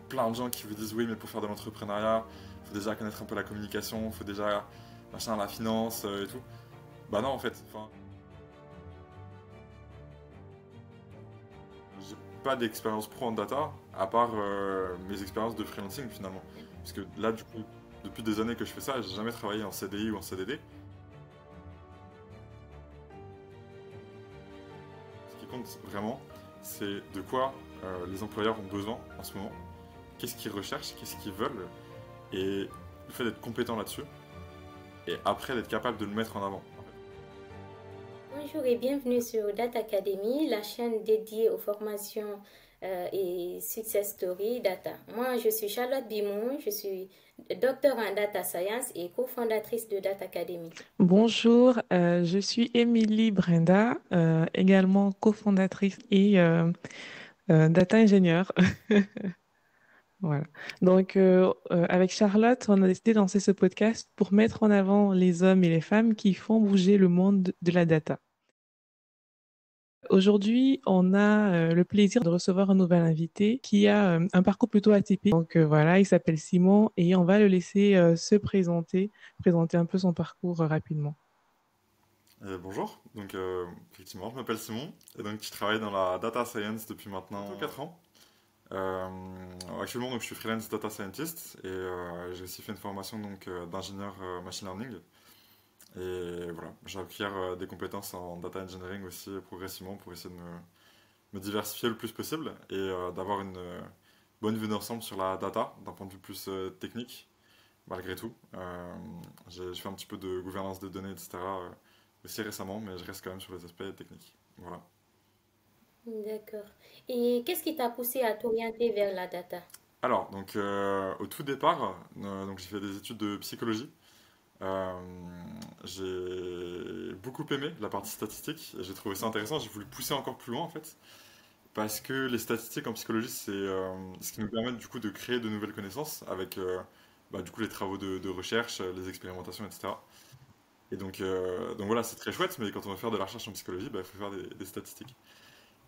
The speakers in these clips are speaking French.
plein de gens qui vous disent oui, mais pour faire de l'entrepreneuriat, il faut déjà connaître un peu la communication, il faut déjà machin, la finance et tout. Bah non, en fait, enfin, j'ai pas d'expérience pro en data, à part mes expériences de freelancing finalement. Parce que là, du coup, depuis des années que je fais ça, j'ai jamais travaillé en CDI ou en CDD. Ce qui compte vraiment, c'est de quoi les employeurs ont besoin en ce moment, qu'est-ce qu'ils recherchent, qu'est-ce qu'ils veulent, et le fait d'être compétent là-dessus, et après d'être capable de le mettre en avant. Bonjour et bienvenue sur Data Academy, la chaîne dédiée aux formations et success story data. Moi, je suis Charlotte Bimon, je suis docteur en data science et cofondatrice de Data Academy. Bonjour, je suis Émilie Brenda, également cofondatrice et data ingénieure. Voilà. Donc, avec Charlotte, on a décidé de lancer ce podcast pour mettre en avant les hommes et les femmes qui font bouger le monde de la data. Aujourd'hui, on a le plaisir de recevoir un nouvel invité qui a un parcours plutôt atypique. Donc voilà, il s'appelle Simon et on va le laisser se présenter un peu son parcours rapidement. Bonjour, donc effectivement, je m'appelle Simon, et donc je travaille dans la data science depuis maintenant 4 ans. Euh, Actuellement, donc, je suis freelance data scientist, et j'ai aussi fait une formation donc, d'ingénieur machine learning. Et voilà, j'acquiers des compétences en data engineering aussi progressivement pour essayer de me diversifier le plus possible et d'avoir une bonne vue d'ensemble sur la data d'un point de vue plus technique, malgré tout. J'ai fait un petit peu de gouvernance des données, etc. Aussi récemment, mais je reste quand même sur les aspects techniques. Voilà. D'accord. Et qu'est-ce qui t'a poussé à t'orienter vers la data? Alors, donc au tout départ, donc j'ai fait des études de psychologie. Euh, j'ai beaucoup aimé la partie statistique et j'ai trouvé ça intéressant. J'ai voulu pousser encore plus loin en fait. Parce que les statistiques en psychologie, c'est ce qui nous permet du coup de créer de nouvelles connaissances avec bah, du coup les travaux de recherche, les expérimentations, etc. Et donc voilà, c'est très chouette, mais quand on veut faire de la recherche en psychologie, bah, il faut faire des statistiques.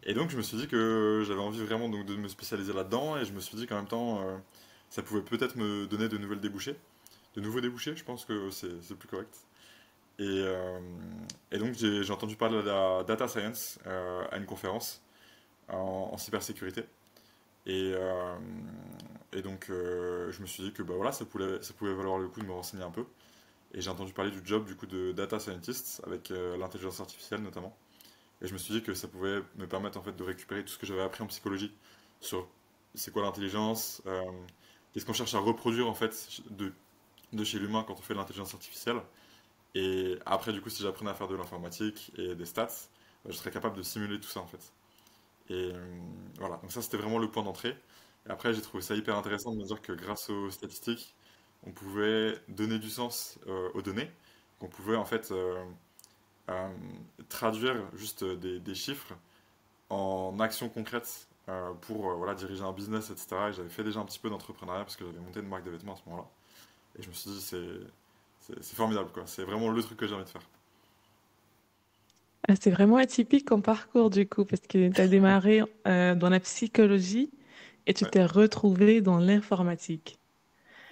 Et donc je me suis dit que j'avais envie vraiment donc, de me spécialiser là-dedans, et je me suis dit qu'en même temps, ça pouvait peut-être me donner de nouvelles débouchés. De nouveaux débouchés, je pense que c'est plus correct. Et, euh, et donc j'ai entendu parler de la data science à une conférence en cybersécurité. Et, euh, et donc, je me suis dit que bah, voilà, ça pouvait valoir le coup de me renseigner un peu. Et j'ai entendu parler du job du coup de data scientist avec l'intelligence artificielle notamment. Et je me suis dit que ça pouvait me permettre en fait de récupérer tout ce que j'avais appris en psychologie sur c'est quoi l'intelligence, qu'est-ce qu'on cherche à reproduire en fait de chez l'humain quand on fait de l'intelligence artificielle. Et après du coup si j'apprenais à faire de l'informatique et des stats, je serais capable de simuler tout ça en fait. Et voilà, donc ça c'était vraiment le point d'entrée. Et après j'ai trouvé ça hyper intéressant de me dire que grâce aux statistiques, on pouvait donner du sens aux données, qu'on pouvait en fait euh, traduire juste des chiffres en actions concrètes pour voilà, diriger un business, etc. Et j'avais fait déjà un petit peu d'entrepreneuriat parce que j'avais monté une marque de vêtements à ce moment-là. Et je me suis dit c'est formidable quoi, c'est vraiment le truc que j'ai envie de faire. Ah, c'est vraiment atypique comme parcours du coup, parce que tu as démarré dans la psychologie et tu Ouais. t'es retrouvé dans l'informatique.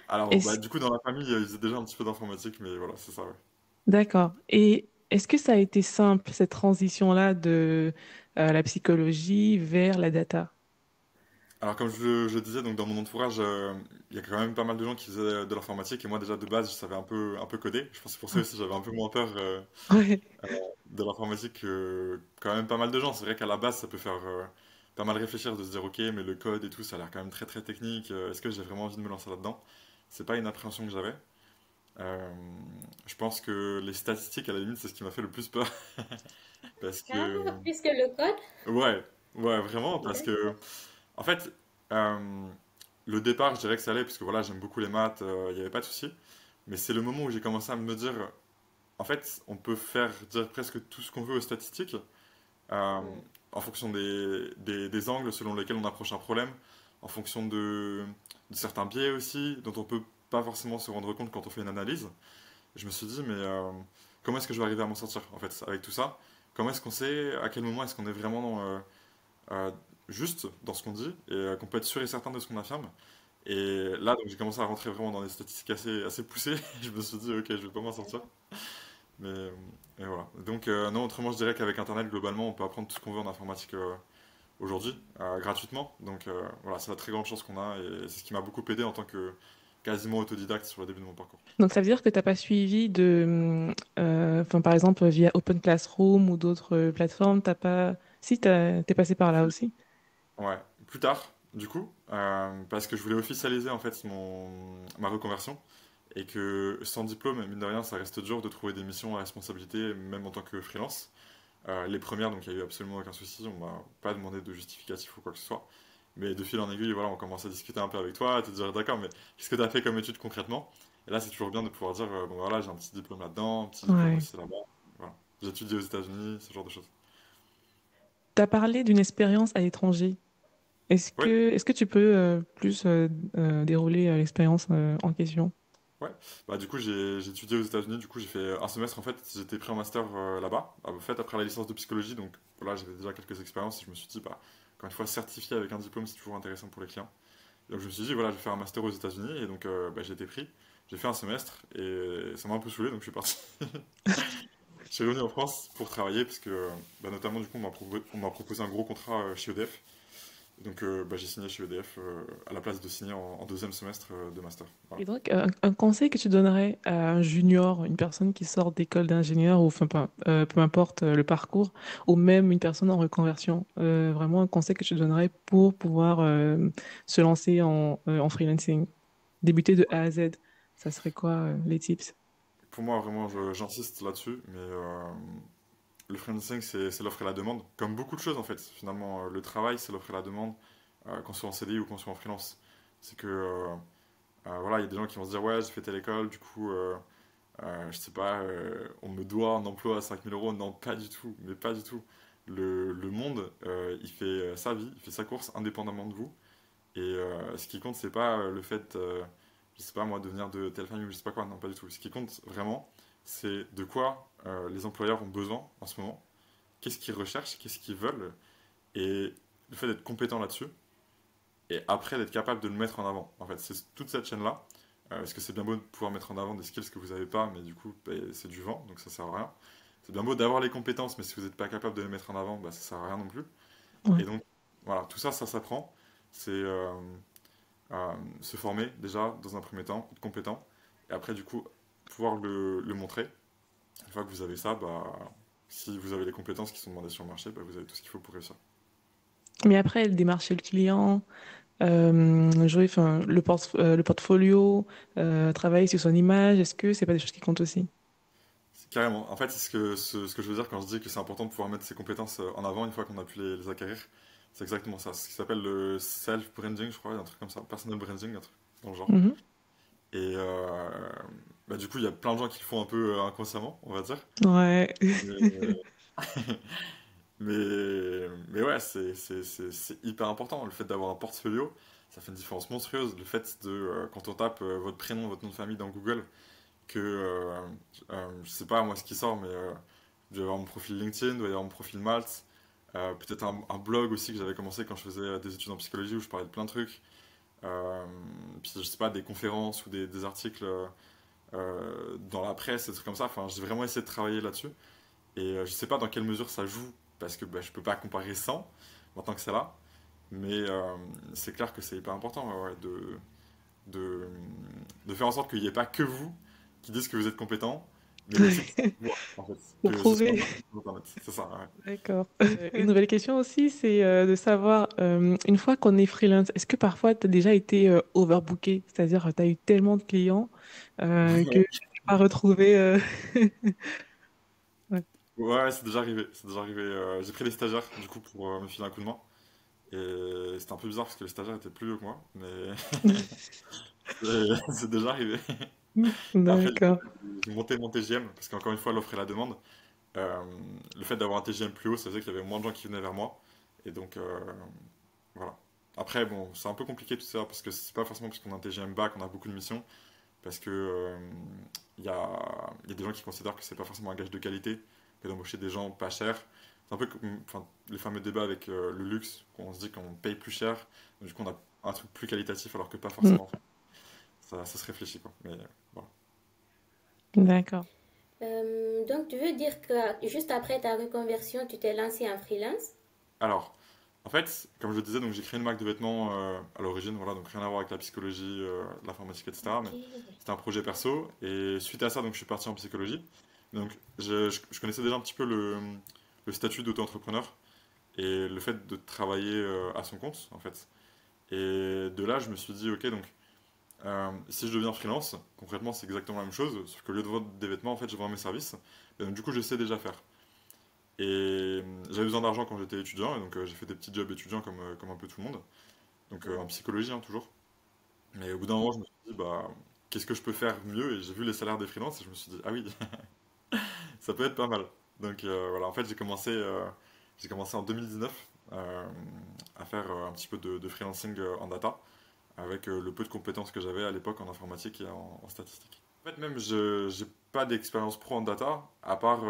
Alors bah, Est-ce... du coup dans la famille ils faisaient déjà un petit peu d'informatique, mais voilà, c'est ça, ouais. D'accord. Et est-ce que ça a été simple, cette transition-là de la psychologie vers la data? Alors comme je disais, donc dans mon entourage, il y a quand même pas mal de gens qui faisaient de l'informatique et moi déjà de base je savais un peu coder. Je pense que c'est pour ça aussi que j'avais un peu moins peur Ouais. de l'informatique que quand même pas mal de gens. C'est vrai qu'à la base ça peut faire pas mal réfléchir de se dire ok mais le code et tout ça a l'air quand même très très technique. Est-ce que j'ai vraiment envie de me lancer là-dedans? C'est pas une appréhension que j'avais. Euh, je pense que les statistiques à la limite c'est ce qui m'a fait le plus peur parce Ah, que puisque le code? ouais ouais vraiment parce que D'accord. en fait, le départ, je dirais que ça allait, parce que voilà, j'aime beaucoup les maths, il n'y avait pas de souci. Mais c'est le moment où j'ai commencé à me dire, en fait, on peut faire dire presque tout ce qu'on veut aux statistiques, euh, en fonction des angles selon lesquels on approche un problème, en fonction de certains biais aussi, dont on peut pas forcément se rendre compte quand on fait une analyse. Je me suis dit, mais comment est-ce que je vais arriver à m'en sortir, en fait, avec tout ça? Comment est-ce qu'on sait à quel moment est-ce qu'on est vraiment dans, juste dans ce qu'on dit et qu'on peut être sûr et certain de ce qu'on affirme. Et là, donc, j'ai commencé à rentrer vraiment dans des statistiques assez poussées. Je me suis dit, ok, je vais pas m'en sortir. Mais voilà. Donc, non, autrement, je dirais qu'avec Internet, globalement, on peut apprendre tout ce qu'on veut en informatique aujourd'hui, gratuitement. Donc, voilà, c'est la très grande chance qu'on a et c'est ce qui m'a beaucoup aidé en tant que quasiment autodidacte sur le début de mon parcours. Donc ça veut dire que tu n'as pas suivi enfin, par exemple, via Open Classroom ou d'autres plateformes, t'as pas... Si, t'es passé par là aussi. Ouais, plus tard, du coup, parce que je voulais officialiser en fait ma reconversion et que sans diplôme, mine de rien, ça reste dur de trouver des missions à responsabilité, même en tant que freelance. Les premières, donc il n'y a eu absolument aucun souci, on m'a pas demandé de justificatif ou quoi que ce soit. Mais de fil en aiguille, voilà, on commence à discuter un peu avec toi, à te dire d'accord, mais qu'est-ce que tu as fait comme étude concrètement? Et là, c'est toujours bien de pouvoir dire, bon voilà, j'ai un petit diplôme là-dedans, un petit diplôme Ouais. aussi là-bas. Voilà. J'étudie aux États-Unis, ce genre de choses. Tu as parlé d'une expérience à l'étranger. Oui, Est-ce que tu peux plus dérouler l'expérience en question? ouais. Bah, du coup, j'ai étudié aux États-Unis, du coup, j'ai fait un semestre en fait, j'étais pris en master là-bas, en fait, après la licence de psychologie, donc voilà, j'avais déjà quelques expériences et je me suis dit, bah, encore une fois, certifié avec un diplôme, c'est toujours intéressant pour les clients. Donc je me suis dit, voilà, je vais faire un master aux États-Unis et donc bah, j'ai été pris. J'ai fait un semestre et ça m'a un peu saoulé, donc je suis parti. Je suis revenu en France pour travailler parce que, bah, notamment, du coup, on m'a proposé un gros contrat chez EDF. Donc bah, j'ai signé chez EDF à la place de signer en deuxième semestre de master. Voilà. Et donc, un conseil que tu donnerais à un junior, une personne qui sort d'école d'ingénieur, ou enfin, peu importe le parcours, ou même une personne en reconversion, vraiment un conseil que tu donnerais pour pouvoir se lancer en freelancing, débuter de A à Z, ça serait quoi les tips? Pour moi, vraiment, j'insiste là-dessus, mais le freelancing, c'est l'offre et la demande. Comme beaucoup de choses, en fait. Finalement, le travail, c'est l'offre et la demande, qu'on soit en CDI ou qu'on soit en freelance. C'est que voilà, il y a des gens qui vont se dire, ouais, j'ai fait telle école, du coup, je sais pas, on me doit un emploi à 5 000 euros. Non, pas du tout, mais pas du tout. Le monde, il fait sa vie, il fait sa course indépendamment de vous. Et ce qui compte, c'est pas le fait, je sais pas moi, de venir de telle famille ou je sais pas quoi, non, pas du tout. Ce qui compte vraiment, c'est de quoi les employeurs ont besoin en ce moment, qu'est-ce qu'ils recherchent, qu'est-ce qu'ils veulent, et le fait d'être compétent là-dessus, et après d'être capable de le mettre en avant. En fait, c'est toute cette chaîne-là, parce que c'est bien beau de pouvoir mettre en avant des skills que vous n'avez pas, mais du coup, bah, c'est du vent, donc ça sert à rien. C'est bien beau d'avoir les compétences, mais si vous n'êtes pas capable de les mettre en avant, bah, ça sert à rien non plus. Ouais. Et donc, voilà, tout ça, ça s'apprend. C'est se former déjà dans un premier temps, être compétent, et après, du coup, pouvoir le montrer. Une fois que vous avez ça, bah, si vous avez les compétences qui sont demandées sur le marché, bah, vous avez tout ce qu'il faut pour réussir. Mais après, démarcher le client, jouer, enfin, le portfolio, travailler sur son image, est-ce que c'est pas des choses qui comptent aussi? Carrément. En fait, c'est ce que je veux dire quand je dis que c'est important de pouvoir mettre ses compétences en avant une fois qu'on a pu les acquérir. C'est exactement ça. C'est ce qui s'appelle le self-branding, je crois, un truc comme ça. Personal branding, un truc dans le genre. Mhm. Et bah, du coup, il y a plein de gens qui le font un peu inconsciemment, on va dire. Ouais. Mais, mais ouais, c'est hyper important. Le fait d'avoir un portfolio, ça fait une différence monstrueuse. Le fait de, quand on tape votre prénom, votre nom de famille dans Google, que, je sais pas moi ce qui sort, mais il doit y avoir mon profil LinkedIn, il doit y avoir mon profil Malte, peut-être un blog aussi que j'avais commencé quand je faisais des études en psychologie où je parlais de plein de trucs. Euh, Puis je sais pas, des conférences ou des articles dans la presse, des trucs comme ça. Enfin, j'ai vraiment essayé de travailler là-dessus. Et je sais pas dans quelle mesure ça joue, parce que bah, je peux pas comparer 100 maintenant que c'est là. Mais c'est clair que c'est hyper important ouais, ouais, de, de faire en sorte qu'il n'y ait pas que vous qui disent que vous êtes compétent, mais aussi que vous, en fait, Pour que ce soit prouver. sur Internet. C'est ça, ouais. D'accord. Une nouvelle question aussi, c'est de savoir, une fois qu'on est freelance, est-ce que parfois tu as déjà été overbooké? C'est-à-dire, tu as eu tellement de clients que tu n'as pas retrouvé. Ouais. Ouais, c'est déjà arrivé. C'est déjà arrivé. J'ai pris des stagiaires, du coup, pour me filer un coup de main. Et c'était un peu bizarre parce que les stagiaires étaient plus vieux que moi, mais c'est déjà arrivé. Après, D'accord. j'ai monté mon TGM, parce qu'encore une fois, l'offre et la demande. Euh, le fait d'avoir un TGM plus haut, ça faisait qu'il y avait moins de gens qui venaient vers moi. Et donc, voilà. Après, bon, c'est un peu compliqué tout ça, parce que c'est pas forcément parce qu'on a un TGM bas qu'on a beaucoup de missions, parce que il y a des gens qui considèrent que c'est pas forcément un gage de qualité que d'embaucher des gens pas chers. C'est un peu comme enfin, les fameux débats avec le luxe, où on se dit qu'on paye plus cher, donc du coup on a un truc plus qualitatif alors que pas Mm. forcément. Enfin, ça se réfléchit, quoi. Mais voilà. D'accord. Donc, tu veux dire que juste après ta reconversion, tu t'es lancé en freelance? Alors, en fait, comme je le disais, donc j'ai créé une marque de vêtements à l'origine, voilà, donc rien à voir avec la psychologie, l'informatique, etc. Ok. Mais c'était un projet perso. Et suite à ça, donc je suis parti en psychologie. Donc je connaissais déjà un petit peu le statut d'auto-entrepreneur et le fait de travailler à son compte, en fait. Et de là, je me suis dit, ok, donc si je deviens freelance, concrètement, c'est exactement la même chose, sauf qu'au lieu de vendre des vêtements, en fait, je vends mes services. Et donc, du coup, je sais déjà faire. Et j'avais besoin d'argent quand j'étais étudiant, et donc j'ai fait des petits jobs étudiants comme un peu tout le monde. Donc en psychologie, hein, toujours. Mais au bout d'un moment, je me suis dit, bah, qu'est-ce que je peux faire mieux? Et j'ai vu les salaires des freelances, et je me suis dit, ah oui, ça peut être pas mal. Donc voilà, en fait, j'ai commencé en 2019 à faire un petit peu de freelancing en data, avec le peu de compétences que j'avais à l'époque en informatique et en statistique. En fait, même, je j'ai pas d'expérience pro en data, à part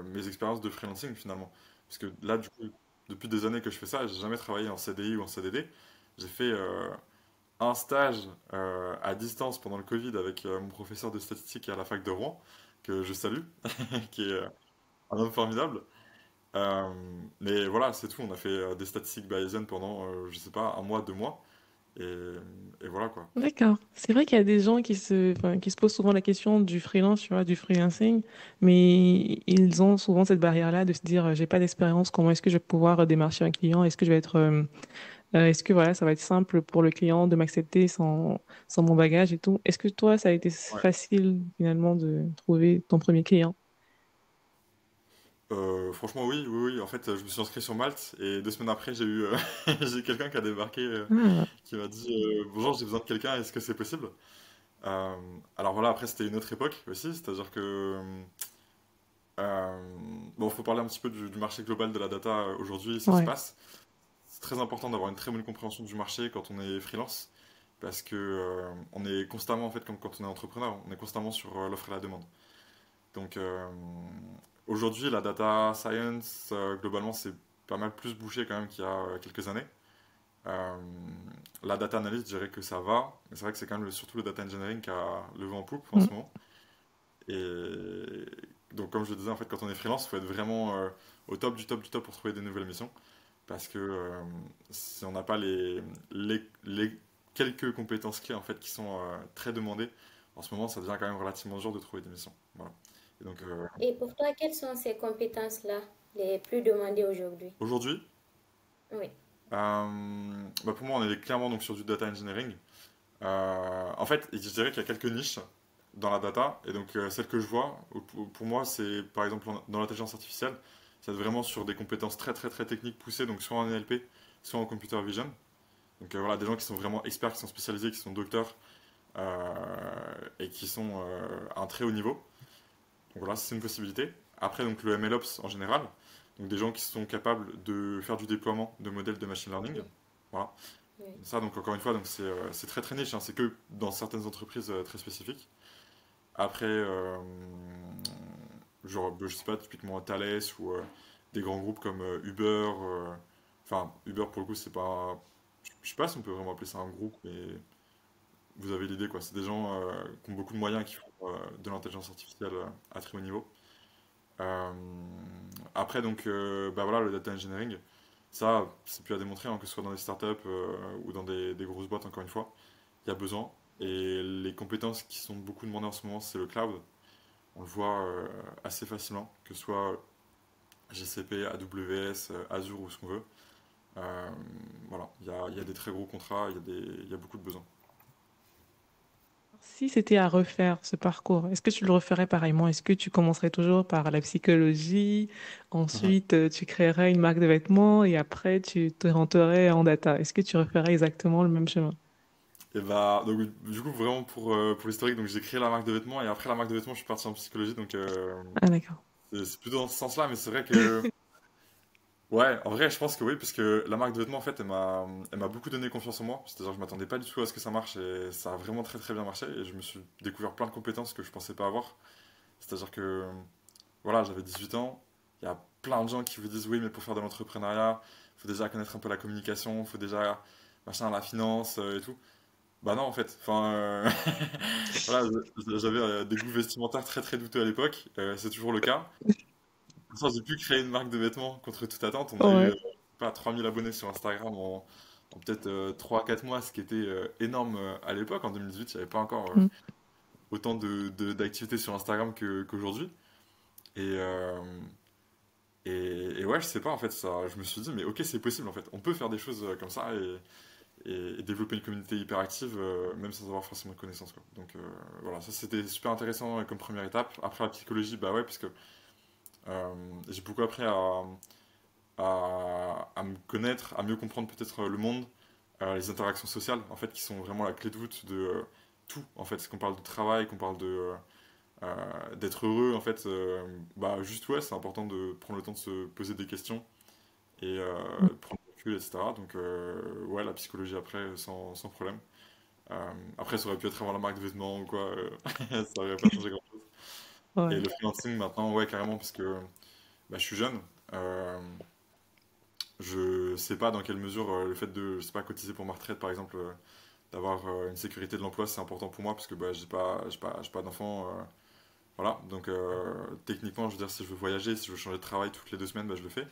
mes expériences de freelancing finalement. Parce que là, du coup, depuis des années que je fais ça, j'ai jamais travaillé en CDI ou en CDD. J'ai fait un stage à distance pendant le Covid avec mon professeur de statistique à la fac de Rouen, que je salue, qui est un homme formidable. Euh, mais voilà, c'est tout. On a fait des statistiques bayésiennes pendant, je sais pas, un mois, 2 mois. Et, et voilà quoi. D'accord. C'est vrai qu'il y a des gens enfin, qui se posent souvent la question du freelance, tu vois, du freelancing, mais ils ont souvent cette barrière-là de se dire, j'ai pas d'expérience, comment est-ce que je vais pouvoir démarcher un client? Est-ce que je vais être, est-ce que voilà, ça va être simple pour le client de m'accepter sans mon bagage et tout? Est-ce que toi, ça a été Ouais. facile finalement de trouver ton premier client? Franchement, oui, oui, oui. En fait, je me suis inscrit sur Malte et 2 semaines après, j'ai eu, j'ai eu quelqu'un qui a débarqué Ah, qui m'a dit bonjour, j'ai besoin de quelqu'un, est-ce que c'est possible? Euh, alors voilà, après, c'était une autre époque aussi, c'est-à-dire que. euh, bon, il faut parler un petit peu du marché global de la data aujourd'hui, ce qui se ouais. passe. C'est très important d'avoir une très bonne compréhension du marché quand on est freelance, parce que on est constamment, en fait, comme quand on est entrepreneur, on est constamment sur l'offre et la demande. Donc aujourd'hui, la data science, globalement, c'est pas mal plus bouché quand même qu'il y a quelques années. Euh, la data analyst, je dirais que ça va, mais c'est vrai que c'est quand même surtout le data engineering qui a le vent en poupe en Mm. ce moment. Et donc, comme je le disais, en fait, quand on est freelance, il faut être vraiment au top du top du top pour trouver des nouvelles missions. Parce que si on n'a pas les quelques compétences clés en fait, qui sont très demandées, en ce moment, ça devient quand même relativement dur de trouver des missions. Voilà. Et donc, Et pour toi, quelles sont ces compétences-là les plus demandées aujourd'hui? aujourd'hui, Oui. bah pour moi, on est clairement donc, sur du data engineering. En fait, je dirais qu'il y a quelques niches dans la data, et donc celle que je vois, pour moi, c'est par exemple dans l'intelligence artificielle, c'est vraiment sur des compétences très très très techniques poussées, donc soit en NLP, soit en computer vision. Donc voilà, des gens qui sont vraiment experts, qui sont spécialisés, qui sont docteurs, et qui sont à un très haut niveau. Donc voilà, c'est une possibilité. Après, donc le MLOps en général, donc des gens qui sont capables de faire du déploiement de modèles de machine learning. Ok. Voilà. Oui. Ça, donc encore une fois, donc c'est très très niche, hein, c'est que dans certaines entreprises très spécifiques. Après, genre, je sais pas, typiquement Thales ou des grands groupes comme Uber. Enfin, Uber pour le coup, c'est pas. Je sais pas si on peut vraiment appeler ça un groupe, mais vous avez l'idée quoi. C'est des gens qui ont beaucoup de moyens qui font de l'intelligence artificielle à très haut niveau. Euh, Après, donc, bah voilà, le data engineering, ça, c'est plus à démontrer, hein, que ce soit dans des startups ou dans des grosses boîtes, encore une fois, il y a besoin. Et les compétences qui sont beaucoup demandées en ce moment, c'est le cloud. On le voit assez facilement, que ce soit GCP, AWS, Azure ou ce qu'on veut. Euh, voilà, il y a des très gros contrats, il y a beaucoup de besoins. Si c'était à refaire ce parcours, est-ce que tu le referais pareillement? Est-ce que tu commencerais toujours par la psychologie, ensuite tu créerais une marque de vêtements et après tu te rentrerais en data? Est-ce que tu referais exactement le même chemin? Et bah, donc, du coup, vraiment pour l'historique, donc j'ai créé la marque de vêtements et après la marque de vêtements, je suis parti en psychologie, donc Ah, d'accord. c'est plutôt dans ce sens-là, mais c'est vrai que, ouais, en vrai, je pense que oui, parce que la marque de vêtements, en fait, elle m'a beaucoup donné confiance en moi, c'est-à-dire que je m'attendais pas du tout à ce que ça marche et ça a vraiment très très bien marché et je me suis découvert plein de compétences que je pensais pas avoir, c'est-à-dire que, voilà, j'avais 18 ans, il y a plein de gens qui vous disent oui, mais pour faire de l'entrepreneuriat, il faut déjà connaître un peu la communication, il faut déjà machin, la finance et tout. Bah non, en fait. Enfin, voilà, j'avais des goûts vestimentaires très très douteux à l'époque. C'est toujours le cas. Pour ça, j'ai pu créer une marque de vêtements contre toute attente. On a eu, Ouais. pas 3000 abonnés sur Instagram en peut-être 3-4 mois, ce qui était énorme à l'époque. En 2018, il n'y avait pas encore Mm. autant d'activités sur Instagram qu'aujourd'hui. Et, euh, et ouais, je sais pas, en fait, ça, je me suis dit, mais ok, c'est possible, en fait. On peut faire des choses comme ça et développer une communauté hyper active, même sans avoir forcément de connaissances, quoi. Donc voilà, ça c'était super intéressant comme première étape. Après la psychologie, bah ouais, puisque j'ai beaucoup appris à me connaître, à mieux comprendre peut-être le monde, les interactions sociales, en fait, qui sont vraiment la clé de voûte de tout, en fait. Qu'on parle de travail, qu'on parle d'être heureux, en fait, bah juste ouais, c'est important de prendre le temps de se poser des questions et Mm. prendre du recul, etc. Donc ouais, la psychologie après, sans problème. Après, ça aurait pu être avant la marque de vêtements ou quoi, ça aurait pas changé grand-chose. Et Ouais. le freelancing maintenant, ouais, carrément, parce que bah, je suis jeune. Euh, je sais pas dans quelle mesure le fait de, je sais pas, cotiser pour ma retraite, par exemple, d'avoir une sécurité de l'emploi, c'est important pour moi, parce que bah, j'ai pas d'enfant. Voilà, donc techniquement, je veux dire, si je veux voyager, si je veux changer de travail toutes les 2 semaines, bah, je le fais.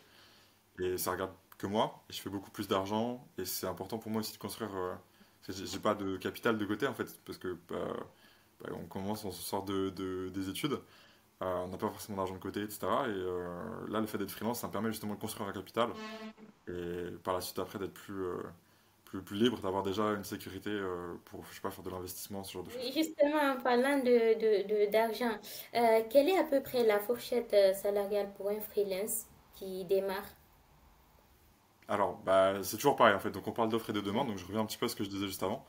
Et ça regarde que moi, et je fais beaucoup plus d'argent, et c'est important pour moi aussi de construire. Parce que j'ai pas de capital de côté, en fait, parce que bah, on commence, on sort des études, on n'a pas forcément d'argent de côté, etc. Et là, le fait d'être freelance, ça me permet justement de construire un capital, et par la suite, après, d'être plus libre, d'avoir déjà une sécurité pour, je sais pas, faire de l'investissement, ce genre de Oui, choses. justement, en parlant d'argent, quelle est à peu près la fourchette salariale pour un freelance qui démarre? Alors, bah, c'est toujours pareil, en fait. Donc, on parle d'offres et de demandes, donc je reviens un petit peu à ce que je disais juste avant.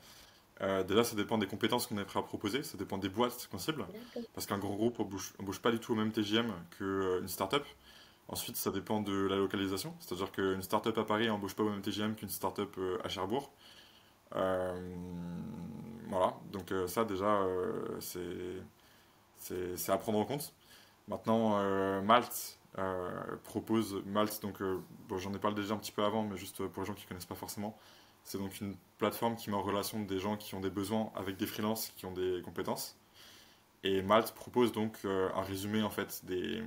Déjà, ça dépend des compétences qu'on est prêt à proposer, ça dépend des boîtes qu'on cible, D'accord. parce qu'un grand groupe embauche pas du tout au même TGM qu'une startup. Ensuite, ça dépend de la localisation, c'est-à-dire qu'une startup à Paris embauche pas au même TGM qu'une startup à Cherbourg. Euh, voilà, donc ça déjà, c'est à prendre en compte. Maintenant, Malte Malte, donc bon, j'en ai parlé déjà un petit peu avant, mais juste pour les gens qui connaissent pas forcément, c'est donc une plateforme qui met en relation des gens qui ont des besoins avec des freelances qui ont des compétences. Et Malte propose donc un résumé en fait des,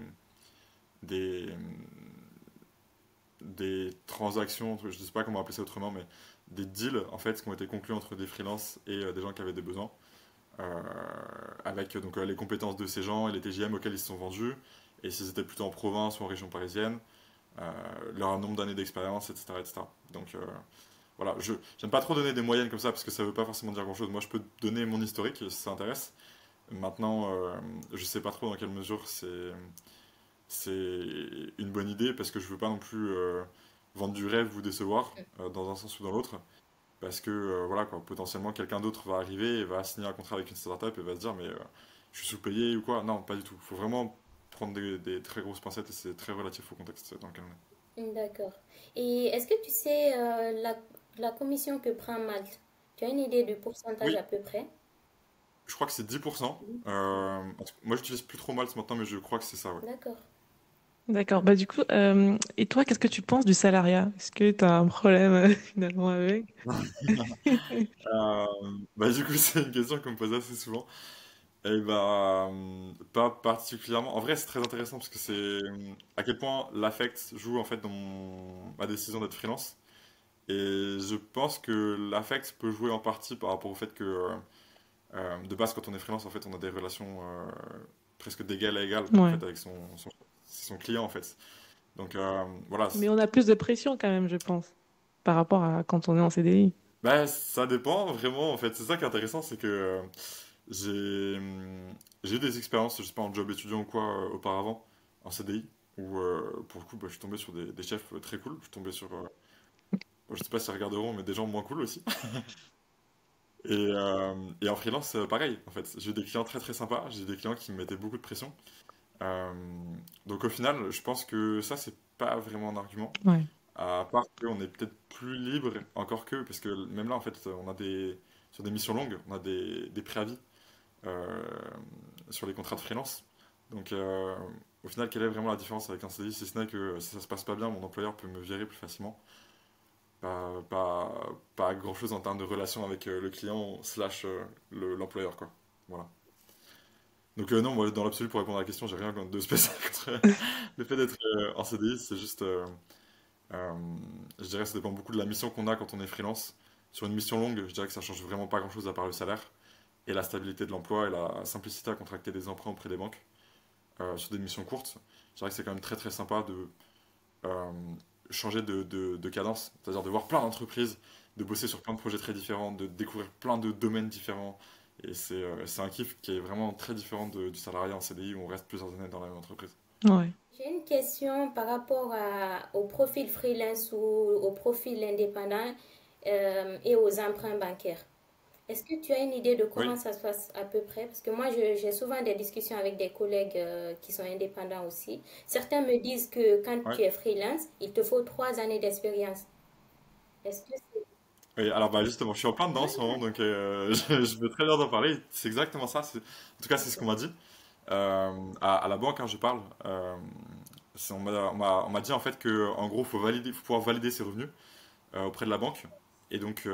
des transactions, je ne sais pas comment appeler ça autrement, mais des deals en fait qui ont été conclus entre des freelances et des gens qui avaient des besoins, euh, avec donc les compétences de ces gens et les TGM auxquels ils se sont vendus, et s'ils étaient plutôt en province ou en région parisienne, leur nombre d'années d'expérience, etc., etc. Donc voilà, je n'aime pas trop donner des moyennes comme ça parce que ça veut pas forcément dire grand-chose. Moi, je peux donner mon historique si ça intéresse. Maintenant, je sais pas trop dans quelle mesure c'est une bonne idée parce que je veux pas non plus vendre du rêve ou décevoir dans un sens ou dans l'autre. Parce que voilà quoi, potentiellement quelqu'un d'autre va arriver et va signer un contrat avec une startup et va se dire mais je suis sous-payé ou quoi. Non, pas du tout. Il faut vraiment prendre des très grosses pincettes et c'est très relatif au contexte dans lequel on est. D'accord. Et est-ce que tu sais la commission que prend Malte? Tu as une idée du pourcentage Oui, à peu près? je crois que c'est 10%. Moi, j'utilise plus trop Malte maintenant, mais je crois que c'est ça, ouais. D'accord. D'accord. Bah, du coup, et toi, qu'est-ce que tu penses du salariat? Est-ce que tu as un problème finalement avec? Euh, Bah, du coup, c'est une question qu'on me pose assez souvent. Et bah, pas particulièrement. En vrai, c'est très intéressant parce que c'est à quel point l'affect joue en fait dans ma décision d'être freelance. Et je pense que l'affect peut jouer en partie par rapport au fait que de base, quand on est freelance, en fait, on a des relations presque d'égal à égal en Ouais. fait avec son client en fait. Donc voilà. Mais on a plus de pression quand même, je pense, par rapport à quand on est en CDI. Bah, ça dépend vraiment en fait. C'est ça qui est intéressant, c'est que j'ai j'ai eu des expériences, je sais pas, en job étudiant ou quoi auparavant, en CDI, où pour le coup, bah, je suis tombé sur des chefs très cool. Je suis tombé sur, je sais pas si ils regarderont, mais des gens moins cool aussi. Et en freelance, pareil, en fait. J'ai eu des clients très très sympas, j'ai eu des clients qui me mettaient beaucoup de pression. Euh, donc au final, je pense que ça, c'est pas vraiment un argument. Ouais. À part qu'on est peut-être plus libre, encore que, parce que même là, en fait, on a sur des missions longues, on a des préavis euh, sur les contrats de freelance. Donc, au final, quelle est vraiment la différence avec un CDI, si ce n'est que si ça se passe pas bien, mon employeur peut me virer plus facilement. pas grand-chose en termes de relation avec le client slash l'employeur, quoi. Voilà. Donc non, moi, dans l'absolu, pour répondre à la question, j'ai rien de spécial contre le fait d'être en CDI, c'est juste, euh, je dirais que ça dépend beaucoup de la mission qu'on a quand on est freelance. Sur une mission longue, je dirais que ça change vraiment pas grand-chose à part le salaire et la stabilité de l'emploi et la simplicité à contracter des emprunts auprès des banques. Sur des missions courtes, je dirais que c'est quand même très très sympa de euh, changer de cadence, c'est-à-dire de voir plein d'entreprises, de bosser sur plein de projets très différents, de découvrir plein de domaines différents. Et c'est un kiff qui est vraiment très différent du salariat en CDI où on reste plusieurs années dans la même entreprise. Ouais. J'ai une question par rapport au profil freelance ou au profil indépendant et aux emprunts bancaires. Est-ce que tu as une idée de comment Oui, ça se passe à peu près? Parce que moi, j'ai souvent des discussions avec des collègues qui sont indépendants aussi. Certains me disent que quand ouais. tu es freelance, il te faut 3 années d'expérience. Est-ce que c'est... Oui, alors bah justement, je suis en plein dedans en ce moment, donc je veux très bien en parler. C'est exactement ça. En tout cas, c'est ce qu'on m'a dit. À la banque, hein, je parle. On m'a dit en fait que en gros, faut pouvoir valider ses revenus auprès de la banque. Et donc,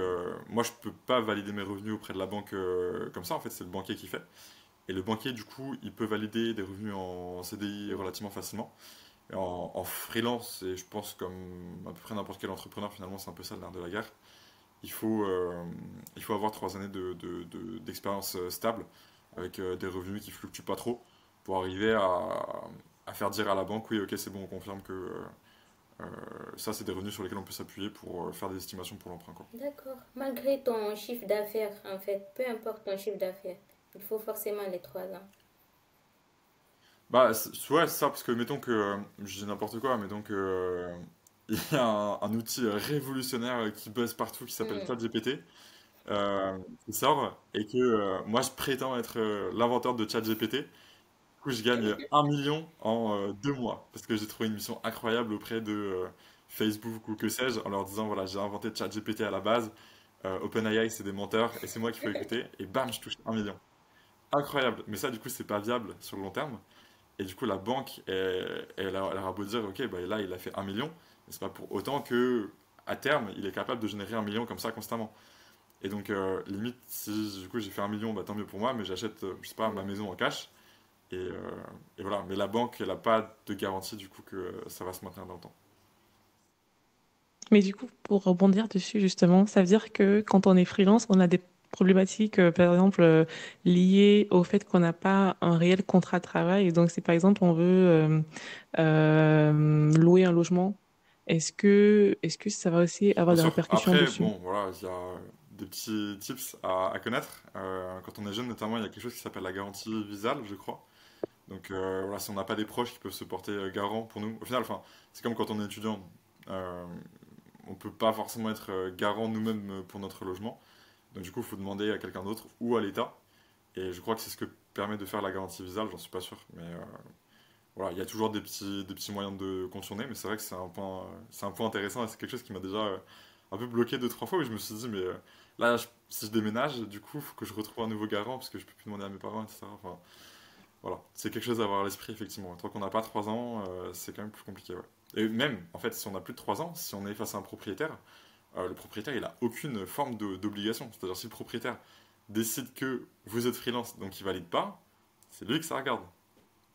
moi, je peux pas valider mes revenus auprès de la banque comme ça. En fait, c'est le banquier qui fait. Et le banquier, du coup, il peut valider des revenus en CDI relativement facilement. Et en freelance, et je pense comme à peu près n'importe quel entrepreneur, finalement, c'est un peu ça le nerf de la guerre. Il faut, euh, il faut avoir 3 années d'expérience stable, avec des revenus qui fluctuent pas trop, pour arriver à faire dire à la banque, oui, ok, c'est bon, on confirme que euh, ça, c'est des revenus sur lesquels on peut s'appuyer pour faire des estimations pour l'emprunt, quoi. D'accord. Malgré ton chiffre d'affaires, en fait, peu importe ton chiffre d'affaires, il faut forcément les 3 ans. Bah, ouais, c'est ça, parce que mettons que, je dis n'importe quoi, mettons que, il y a un outil révolutionnaire qui buzz partout qui s'appelle Hmm. ChatGPT, qui sort, et que moi je prétends être l'inventeur de ChatGPT. Du coup, je gagne 1 million en 2 mois, parce que j'ai trouvé une mission incroyable auprès de Facebook ou que sais-je, en leur disant, voilà, j'ai inventé ChatGPT à la base, OpenAI c'est des menteurs, et c'est moi qu'il faut écouter, et bam, je touche 1 million. Incroyable, mais ça du coup c'est pas viable sur le long terme, et du coup la banque, elle aura beau dire, ok, bah là il a fait 1 million, mais c'est pas pour autant que à terme il est capable de générer 1 million comme ça constamment. Et donc limite, si du coup j'ai fait 1 million, bah tant mieux pour moi, mais j'achète, je sais pas, ma maison en cash, et voilà. Mais la banque, elle n'a pas de garantie du coup que ça va se maintenir dans le temps. Mais du coup, pour rebondir dessus, justement, ça veut dire que quand on est freelance, on a des problématiques, par exemple, liées au fait qu'on n'a pas un réel contrat de travail. Et donc, si par exemple, on veut louer un logement, est-ce que ça va aussi avoir Bien des sûr. répercussions Après, dessus? bon, voilà, il y a des petits tips à connaître. Quand on est jeune, notamment, il y a quelque chose qui s'appelle la garantie visale, je crois. Donc voilà, si on n'a pas des proches qui peuvent se porter garant pour nous, au final, enfin, c'est comme quand on est étudiant. Euh, on peut pas forcément être garant nous-mêmes pour notre logement. Donc du coup, il faut demander à quelqu'un d'autre ou à l'État. Et je crois que c'est ce que permet de faire la garantie visale, j'en suis pas sûr. Mais voilà, il y a toujours des petits moyens de contourner, mais c'est vrai que c'est un point intéressant et c'est quelque chose qui m'a déjà un peu bloqué 2, 3 fois où je me suis dit, mais là, si je déménage, du coup, il faut que je retrouve un nouveau garant parce que je peux plus demander à mes parents, etc. Enfin, voilà, c'est quelque chose à avoir à l'esprit, effectivement. Tant qu'on n'a pas 3 ans, c'est quand même plus compliqué, ouais. Et même, en fait, si on a plus de 3 ans, si on est face à un propriétaire, le propriétaire, il a aucune forme d'obligation. C'est-à-dire, si le propriétaire décide que vous êtes freelance, donc il valide pas, c'est lui que ça regarde.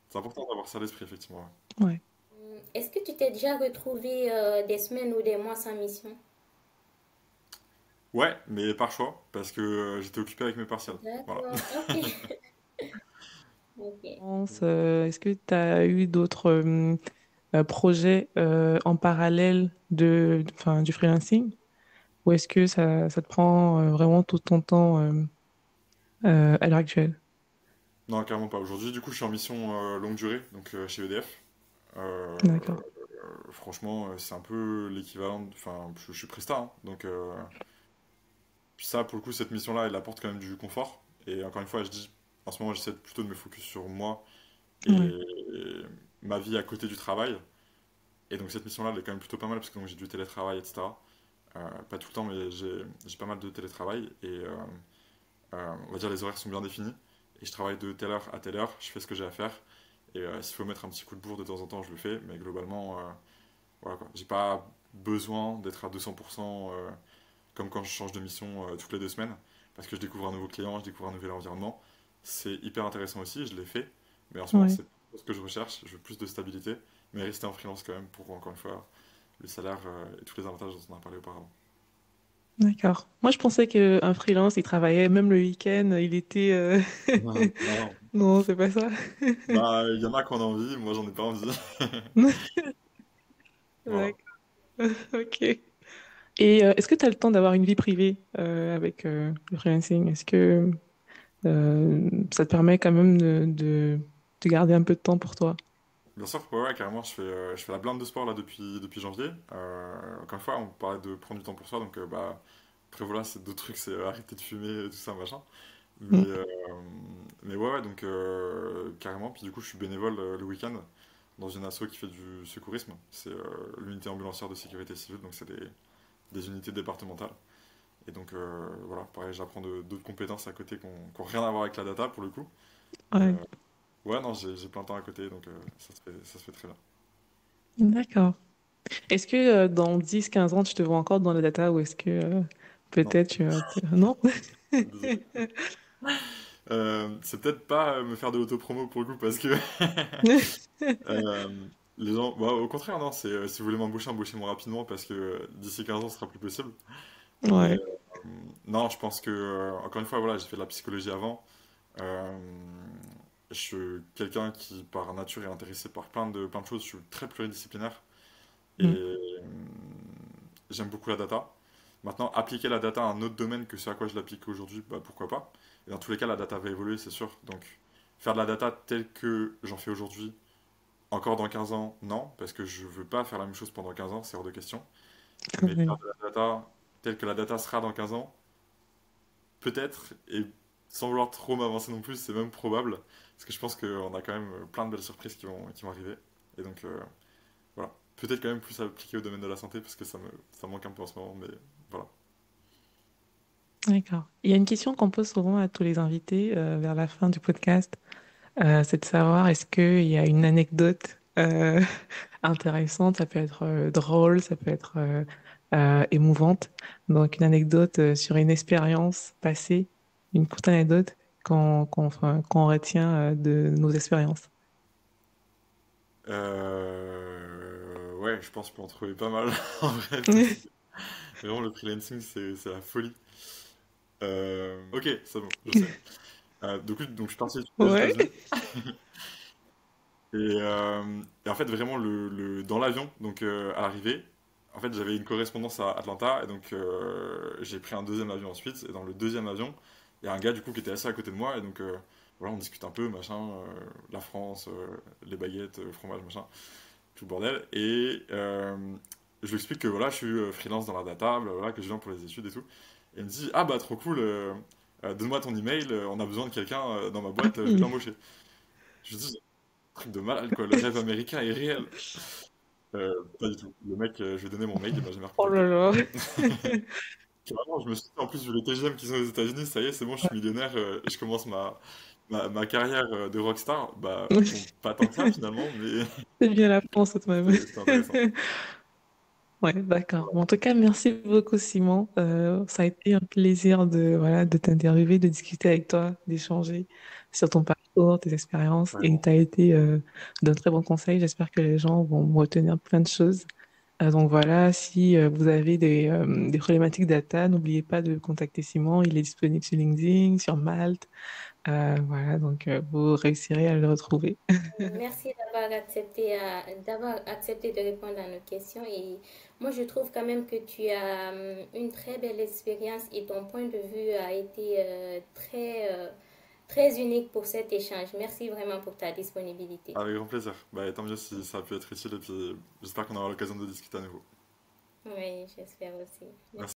C'est important d'avoir ça à l'esprit, effectivement, ouais. Ouais. Est-ce que tu t'es déjà retrouvé des semaines ou des mois sans mission? Ouais, mais par choix, parce que j'étais occupé avec mes partiels. Voilà. D'accord, ok. Ok. Est-ce que tu as eu d'autres projets en parallèle enfin, du freelancing? Ou est-ce que ça te prend vraiment tout ton temps à l'heure actuelle? Non, carrément pas. Aujourd'hui, du coup, je suis en mission longue durée, donc chez EDF. Euh, D'accord. Franchement, c'est un peu l'équivalent. Enfin, je suis prestat, hein, donc ça, pour le coup, cette mission-là, elle apporte quand même du confort. Et encore une fois, je dis, en ce moment, j'essaie plutôt de me focus sur moi Ouais. et ma vie à côté du travail. Et donc, cette mission-là, elle est quand même plutôt pas mal parce que donc, j'ai du télétravail, etc. Pas tout le temps, mais j'ai pas mal de télétravail. Et on va dire les horaires sont bien définis. Et je travaille de telle heure à telle heure, je fais ce que j'ai à faire. Et s'il faut mettre un petit coup de bourre de temps en temps, je le fais. Mais globalement, voilà quoi. J'ai pas besoin d'être à 200%, comme quand je change de mission toutes les 2 semaines, parce que je découvre un nouveau client, je découvre un nouvel environnement. C'est hyper intéressant aussi, je l'ai fait, mais en ce moment, Ouais, c'est pas ce que je recherche. Je veux plus de stabilité, mais rester en freelance quand même pour, encore une fois, le salaire et tous les avantages dont on a parlé auparavant. d'accord. Moi, je pensais qu'un freelance, il travaillait même le week-end, il était... Non, non. Non, c'est pas ça. Bah, il y en a qui en ont envie, moi j'en ai pas envie. Voilà. D'accord, ok. Et est-ce que tu as le temps d'avoir une vie privée avec le freelancing? Est-ce que ça te permet quand même de garder un peu de temps pour toi? Bien sûr, ouais, ouais, carrément, je fais la blinde de sport là depuis janvier. Encore une fois, on parlait de prendre du temps pour soi, donc bah, après voilà, c'est d'autres trucs, c'est arrêter de fumer, tout ça, machin. Mais, Mm. euh, mais ouais, ouais, donc carrément, puis du coup, je suis bénévole le week-end dans une asso qui fait du secourisme. C'est l'unité ambulancière de sécurité civile, donc c'est des unités départementales. Et donc voilà, pareil, j'apprends d'autres compétences à côté qui ont rien à voir avec la data pour le coup. Mais Ouais, ouais, non, j'ai plein de temps à côté, donc ça se fait très bien. d'accord. Est-ce que dans 10 15 ans, tu te vois encore dans la data ou est-ce que Non, peut-être Non? désolé. C'est peut-être pas me faire de l'autopromo pour le coup, parce que euh, les gens, bah, au contraire, non, c'est si vous voulez m'embaucher, embauchez-moi rapidement, parce que d'ici 15 ans, ce sera plus possible. Mais Ouais. non, je pense que, encore une fois, voilà, j'ai fait de la psychologie avant. Euh, je suis quelqu'un qui, par nature, est intéressé par plein de choses. Je suis très pluridisciplinaire et Mm. j'aime beaucoup la data. Maintenant, appliquer la data à un autre domaine que ce à quoi je l'applique aujourd'hui, bah, pourquoi pas. Et dans tous les cas, la data va évoluer, c'est sûr. Donc, faire de la data telle que j'en fais aujourd'hui, encore dans 15 ans, non, parce que je veux pas faire la même chose pendant 15 ans, c'est hors de question. Mais faire Ouais. de la data telle que la data sera dans 15 ans, peut-être, et sans vouloir trop m'avancer non plus, c'est même probable, parce que je pense qu'on a quand même plein de belles surprises qui vont arriver. Et donc, voilà. Peut-être quand même plus appliqué au domaine de la santé, parce que ça me manque un peu en ce moment, mais voilà. D'accord. Il y a une question qu'on pose souvent à tous les invités vers la fin du podcast, c'est de savoir est-ce qu'il y a une anecdote intéressante, ça peut être drôle, ça peut être émouvante. Donc une anecdote sur une expérience passée, une courte anecdote enfin, qu'on retient de nos expériences. Ouais, je pense qu'on peut en trouver pas mal, en vrai, parce que vraiment, le freelancing, c'est la folie. Ok, c'est bon, je sais. Donc je suis parti aux Ouais. États-Unis. Et en fait, vraiment, dans l'avion, donc à l'arrivée, en fait, j'avais une correspondance à Atlanta, et donc j'ai pris un deuxième avion ensuite. Et dans le deuxième avion, il y a un gars du coup qui était assis à côté de moi, et donc voilà, on discute un peu, machin, la France, les baguettes, fromage, machin, tout le bordel. Et je lui explique que voilà, je suis freelance dans la data, blablabla, que je viens pour les études et tout. Et il me dit, ah bah trop cool, donne-moi ton email, on a besoin de quelqu'un dans ma Ah boîte, je vais oui. t'embaucher. Je lui dis, truc de malade quoi, le rêve américain est réel. Pas du tout. Le mec, je lui ai donné mon mail, il m'a jamais Oh là recontacté. là. Carrément, je me suis dit, en plus, vu les TGM qui sont aux États-Unis, ça y est, c'est bon, je suis millionnaire, et je commence ma carrière de rockstar. Bah, bon, pas tant que ça finalement, mais C'est bien la France tout de même. c'était intéressant. Ouais, d'accord. Bon, en tout cas, merci beaucoup, Simon. Ça a été un plaisir voilà, de t'interviewer, de discuter avec toi, d'échanger sur ton parcours, tes expériences. Et Vraiment. tu as été d'un très bon conseil. J'espère que les gens vont retenir plein de choses. Donc voilà, si vous avez des problématiques data, n'oubliez pas de contacter Simon. Il est disponible sur LinkedIn, sur Malte. Voilà, donc vous réussirez à le retrouver. Merci d'avoir accepté de répondre à nos questions. Et moi, je trouve quand même que tu as une très belle expérience et ton point de vue a été très unique pour cet échange. Merci vraiment pour ta disponibilité. Avec grand plaisir. Bah, tant mieux si ça a pu être utile, et puis j'espère qu'on aura l'occasion de discuter à nouveau. Oui, j'espère aussi. Merci.